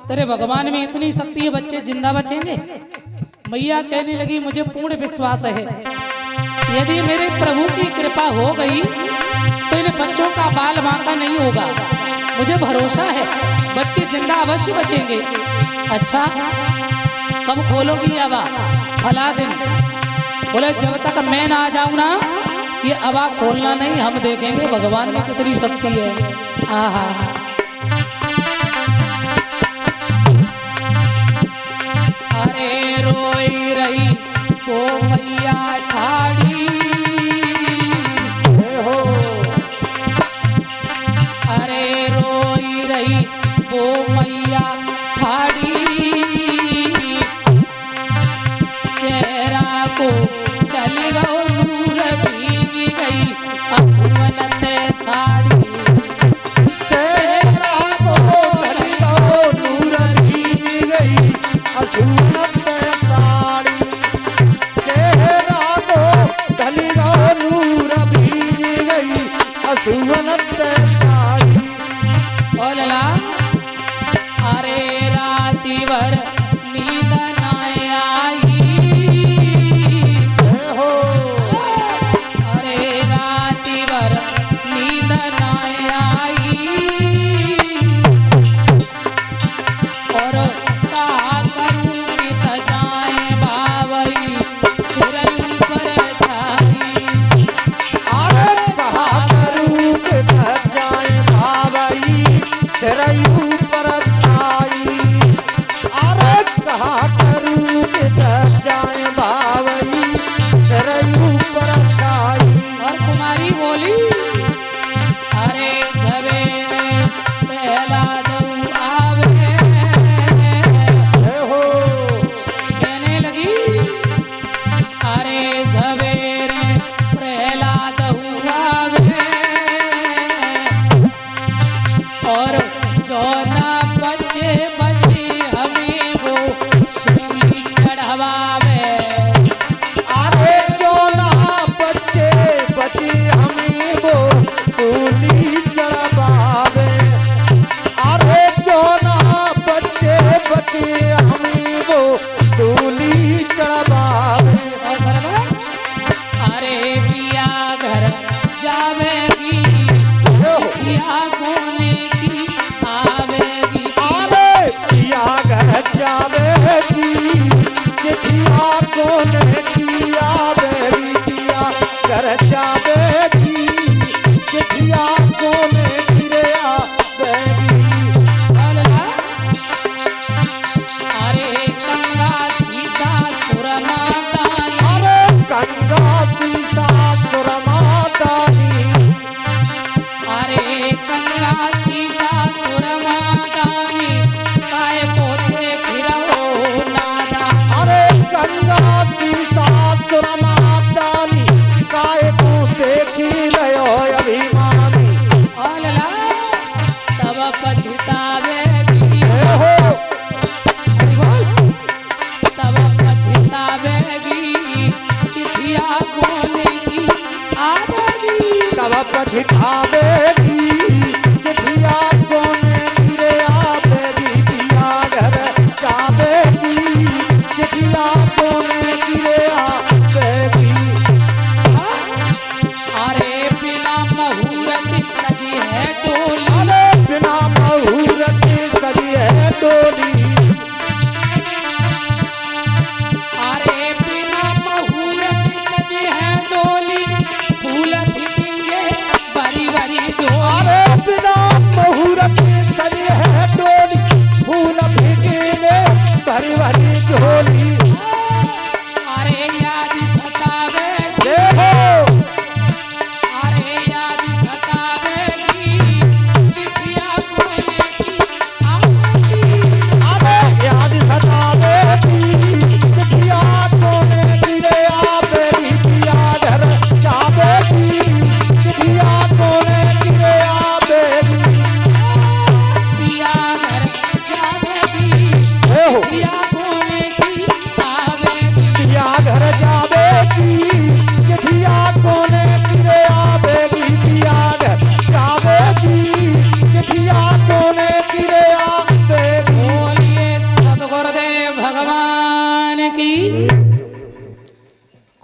तेरे भगवान में इतनी शक्ति है, बच्चे जिंदा बचेंगे? मैया कहने लगी मुझे पूर्ण विश्वास है, यदि मेरे प्रभु की कृपा हो गई तो इन बच्चों का बाल बांका नहीं होगा। मुझे भरोसा है बच्चे जिंदा अवश्य बचेंगे। अच्छा कब खोलोगी अबा? फला दिन। बोले जब तक मैं ना आ जाऊं ना ये अबा खोलना नहीं, हम देखेंगे भगवान में कितनी शक्ति है। आहा अरे रोई रही वो मैया ठाड़ी, अरे रोई रही वो मैया ठाड़ी, चेहरा को गल गो नूर भीग गई असुवनत साड़ी, चेहरा को गल गो नूर भीग गई असुवनत साड़ी, चेहरा को गल गो नूर भीग गई असुवनत साड़ी। ओ लला अरे राती भर नींद ना आई, अरे राती भर नींद ना आई, और कहा करूं कि जाए बावई सिर ऊपर छाई, अरे कहा करूं कि जाए बावई सिर ऊपर छाई, अरे कहा करूं कि जाए बावई सिर ऊपर छाई। और कुमारी बोली अरे सवेरे पहला दऊ आवे, हो कहने लगी अरे सवेरे प्रहलाद आवे, और 14 बच्चे बचे हमें वो सूली चढ़वावे, अरे 14 बच्चे बचे हमें वो सूली चढ़वावे, अरे 14 बच्चे बचे हमें वो सूली चढ़वावे। और सरवर अरे पिया घर जावेगी चिट्ठिया कोने की आवेगी, अरे पिया घर जावेगी चिट्ठिया कोने की आवेगी, पिया घर जावेगी चिट्ठिया कोने की रे आवेगी। अरे गंगा सीसा सुरमा दानी, अरे गंगा सीसा सुरमा दानी, अरे गंगा सीसा सुरमा दानी, काय पोते गिरहो नाना, अरे गंगा सीसा सुरमा दानी, काय को देखी लयो अभिमानी। ओलला तब पछतावेगी, हो तब पछतावेगी चिट्ठिया कोने की आवेगी, तब पछतावेगी चिट्ठिया कोने की रे आवेगी, पिया घर जावेगी चिट्ठिया कोने की रे आवेगी। अरे बिना मुहूर्त सजी है डोली, अरे बिना मुहूर्त सजी है डोली, अरे बिना मुहूर्त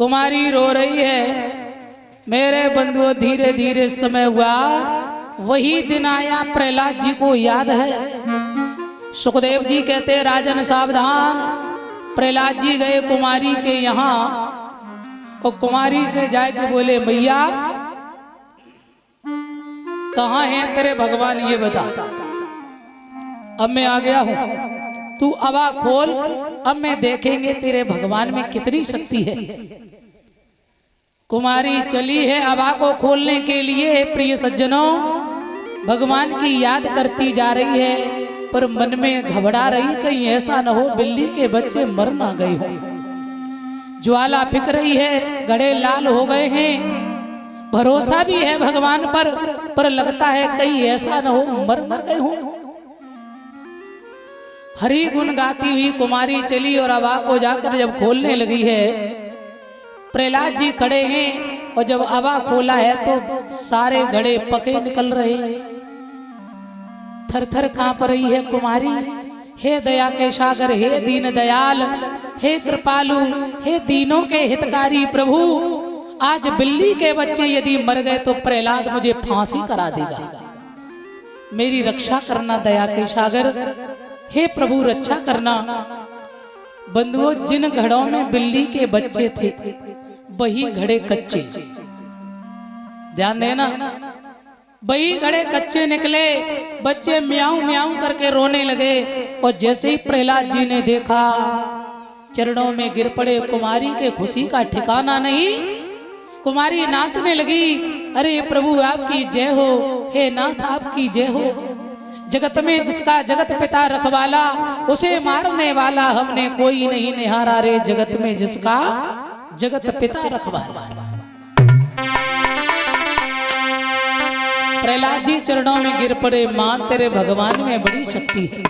कुमारी रो रही है। मेरे बंधुओं धीरे धीरे समय हुआ, वही दिन आया प्रहलाद जी को याद है। सुखदेव जी कहते राजन सावधान। प्रहलाद जी गए कुमारी के यहाँ और कुमारी से जाके बोले मैया कहाँ है तेरे भगवान, ये बता। अब मैं आ गया हूं, तू अबा खोल, अब मैं देखेंगे तेरे भगवान में कितनी शक्ति है। कुमारी चली है अबा को खोलने के लिए। प्रिय सज्जनों, भगवान की याद करती जा रही है, पर मन में घबरा रही कहीं ऐसा न हो बिल्ली के बच्चे मर ना गए हो। ज्वाला फिक रही है, घड़े लाल हो गए हैं। भरोसा भी है भगवान पर लगता है कहीं ऐसा न हो मर ना गए हो। हरि गुण गाती हुई कुमारी चली और अबा को जाकर जब खोलने लगी है, प्रहलाद जी खड़े हैं और जब अबा खोला है तो सारे घड़े पके निकल रहे हैं। थर थर कांप रही है कुमारी। हे दया के सागर, हे दीन दयाल, हे कृपालु, हे दीनों के हितकारी प्रभु, आज बिल्ली के बच्चे यदि मर गए तो प्रहलाद मुझे फांसी करा देगा। मेरी रक्षा करना दया के सागर, हे प्रभु रक्षा करना। बंधुओं, जिन घड़ों में बिल्ली के बच्चे थे वही घड़े कच्चे, ध्यान देना, वही घड़े कच्चे निकले। बच्चे म्याऊं म्याऊं करके रोने लगे और जैसे ही प्रहलाद जी ने देखा चरणों में गिर पड़े। कुमारी के खुशी का ठिकाना नहीं। कुमारी नाचने लगी, अरे प्रभु आपकी जय हो, हे नाथ आपकी जय हो। जगत में जिसका जगत पिता रखवाला, उसे मारने वाला हमने कोई नहीं निहारा रे। जगत में जिसका जगत पिता रखवाला। प्रहलाद जी चरणों में गिर पड़े। मां तेरे भगवान में बड़ी शक्ति है।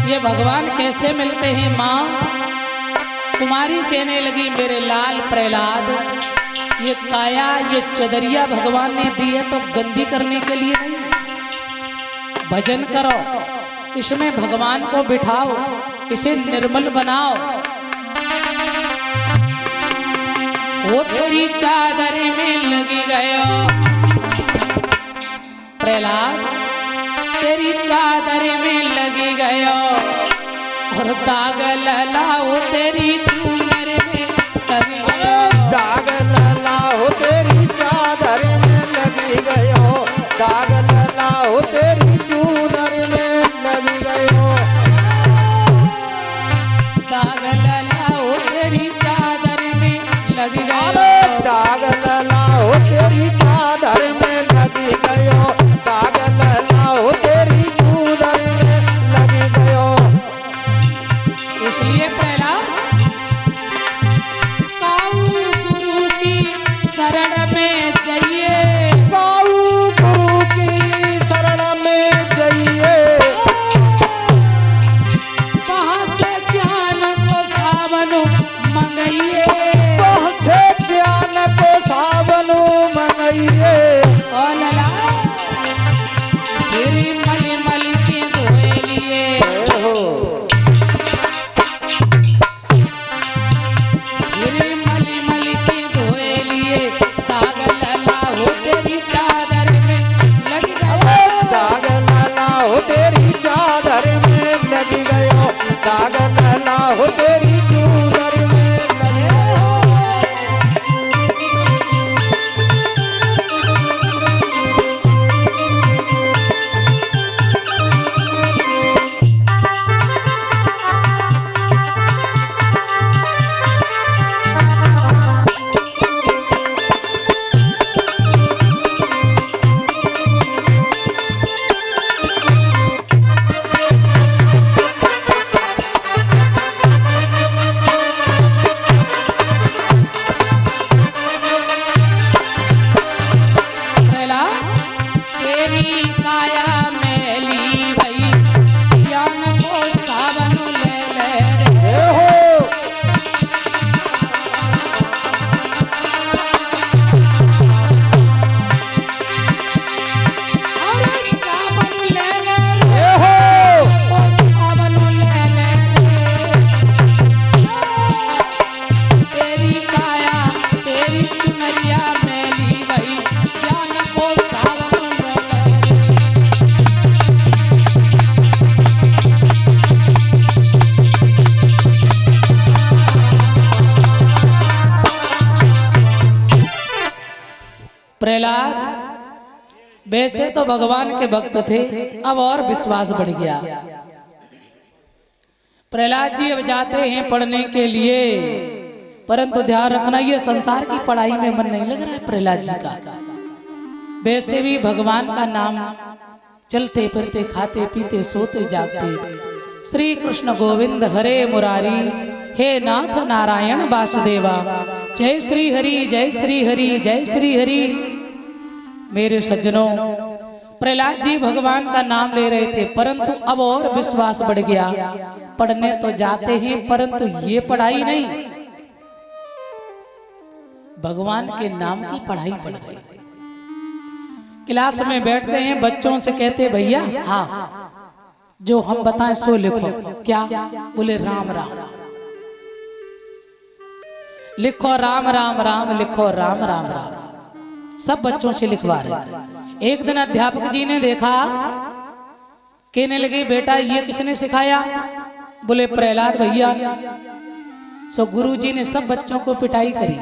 ये भगवान कैसे मिलते हैं मां? कुमारी कहने लगी मेरे लाल प्रहलाद, ये काया ये चदरिया भगवान ने दी है तो गंदी करने के लिए नहीं। भजन करो, इसमें भगवान को बिठाओ, इसे निर्मल बनाओ। वो तेरी चादर में लगी गयो प्रहलाद, तेरी चादर में लगी गयो और दाग ललाओ तेरी चूनर में लगी गयो। दाग ललाओ तेरी चादर में लगी गयो, दाग ललाओ तेरी चूनर में लगी गयो। दाग ललाओ तेरी चादर में लगी गयो। दाग ललाओ तेरी चादर में लगी गयो, दाग ललाओ तेरी चूनर में लगी गयो। इसलिए प्रहलाद काऊ गुरु की शरण में जाइए, काऊ गुरु की शरण में जाइए। कहाँ से ज्ञान को सावन मंगाइए, कहाँ से ज्ञान को सावन मंगाइए। ओ लला तेरी मली मली के धोए लिए, तेरी मली मली के धोए लिए। दाग लला हो तेरी चादर में लग गया, दाग ललाओ तेरी चादर में लगी गयो, दाग ललाओ तेरी चूनर में लगी गयो। प्रहलाद वैसे तो भगवान के भक्त थे, अब और विश्वास बढ़ गया। प्रहलाद जी अब जाते हैं पढ़ने के लिए, परंतु ध्यान रखना ये संसार की पढ़ाई में मन नहीं लग रहा है प्रहलाद जी का। वैसे भी भगवान का नाम चलते फिरते खाते पीते सोते जागते श्री कृष्ण गोविंद हरे मुरारी, हे नाथ नारायण वासुदेवा, जय श्री हरि जय श्री हरि जय श्री हरि। मेरे सज्जनों, प्रहलाद जी भगवान का नाम ले रहे थे, परंतु अब और विश्वास बढ़ गया। पढ़ने तो जाते हैं परंतु ये पढ़ाई नहीं, भगवान के नाम की पढ़ाई पढ़ रहे हैं। क्लास में बैठते हैं, बच्चों से कहते भैया हाँ जो हम बताएं सो लिखो। क्या? बोले राम राम लिखो, राम राम राम लिखो, राम राम राम। सब बच्चों से लिखवा रहे। एक दिन अध्यापक जी ने देखा, कहने लगे बेटा ये किसने सिखाया? बोले प्रहलाद भैया ने। सो गुरु जी ने सब बच्चों को पिटाई करी,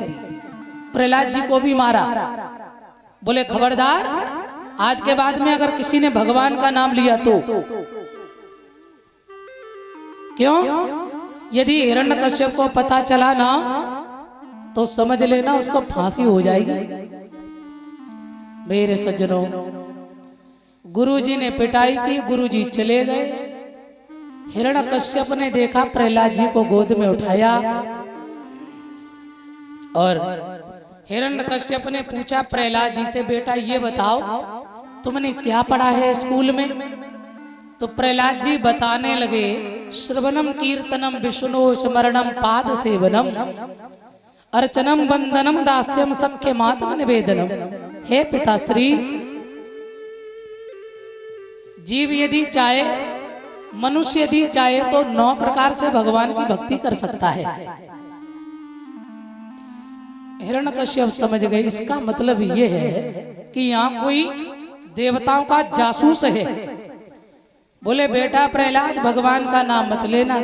प्रहलाद जी को भी मारा। बोले खबरदार, आज के बाद में अगर किसी ने भगवान का नाम लिया तो। क्यों? यदि हिरण्यकश्यप को पता चला ना तो समझ लेना उसको फांसी हो जाएगी। मेरे सज्जनों, गुरुजी ने पिटाई की, गुरुजी चले गए। हिरण्यकश्यप ने देखा, प्रहलाद जी को गोद में उठाया और हिरण्यकश्यप ने पूछा प्रहलाद जी से, बेटा ये बताओ तुमने क्या पढ़ा है स्कूल में? तो प्रहलाद जी बताने लगे, श्रवणम कीर्तनम विष्णु स्मरणम पाद सेवनम अर्चनम वंदनम दास्यम सख्यमात्म निवेदनम। हे पिताश्री, जीव यदि चाहे, मनुष्य यदि चाहे तो 9 प्रकार से भगवान की भक्ति कर सकता है। हिरण्यकश्यप समझ गए, इसका मतलब ये है कि यहाँ कोई देवताओं का जासूस है। बोले बेटा प्रहलाद भगवान का नाम मत लेना।